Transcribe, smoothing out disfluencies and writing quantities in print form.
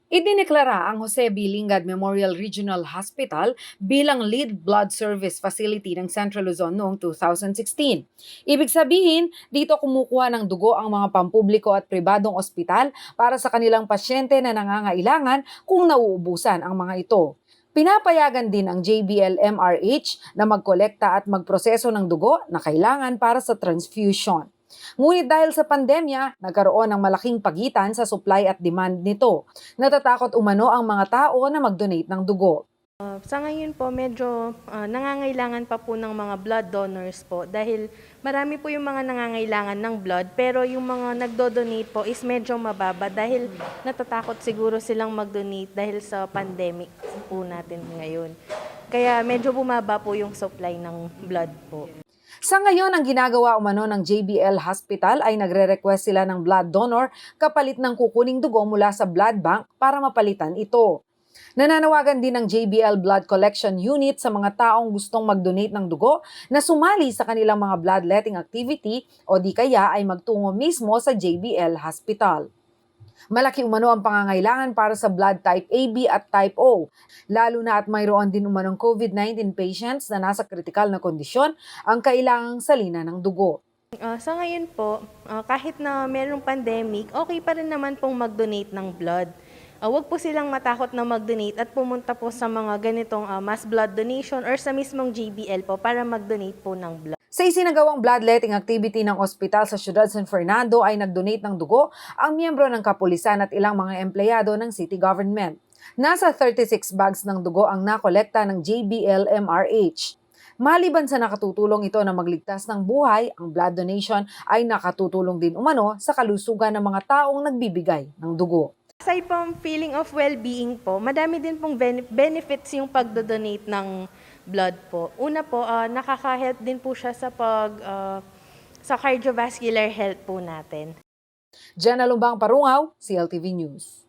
Idineklara ang Jose B. Lingad Memorial Regional Hospital bilang lead blood service facility ng Central Luzon noong 2016. Ibig sabihin, dito kumukuha ng dugo ang mga pampubliko at pribadong ospital para sa kanilang pasyente na nangangailangan kung nauubusan ang mga ito. Pinapayagan din ang JBL-MRH na magkolekta at magproseso ng dugo na kailangan para sa transfusion. Ngunit dahil sa pandemya, nagkaroon ng malaking pagitan sa supply at demand nito. Natatakot umano ang mga tao na mag-donate ng dugo. Sa ngayon po, medyo nangangailangan pa po ng mga blood donors po dahil marami po yung mga nangangailangan ng blood pero yung mga nagdo-donate po is medyo mababa dahil natatakot siguro silang mag-donate dahil sa pandemic po natin ngayon. Kaya medyo bumaba po yung supply ng blood po. Sa ngayon, ang ginagawa umano ng JBL Hospital ay nagre-request sila ng blood donor kapalit ng kukuning dugo mula sa blood bank para mapalitan ito. Nananawagan din ng JBL Blood Collection Unit sa mga taong gustong mag-donate ng dugo na sumali sa kanilang mga bloodletting activity o di kaya ay magtungo mismo sa JBL Hospital. Malaki umano ang pangangailangan para sa blood type AB at type O, lalo na at mayroon din umanong COVID-19 patients na nasa kritikal na kondisyon ang kailangang salina ng dugo. Sa ngayon po, kahit na mayroong pandemic, okay pa rin naman pong mag-donate ng blood. Huwag po silang matakot na mag-donate at pumunta po sa mga ganitong mass blood donation or sa mismong JBL po para mag-donate po ng blood. Sa isinagawang bloodletting activity ng ospital sa Ciudad San Fernando ay nag-donate ng dugo ang miyembro ng kapulisan at ilang mga empleyado ng city government. Nasa 36 bags ng dugo ang nakolekta ng JBL-MRH. Maliban sa nakatutulong ito na magligtas ng buhay, ang blood donation ay nakatutulong din umano sa kalusugan ng mga taong nagbibigay ng dugo. Aside from feeling of well-being po, madami din pong benefits yung pagdodonate ng blood po. Una po, nakaka-help din po siya sa cardiovascular health po natin. Jenna Lumbang Parungaw, CLTV News.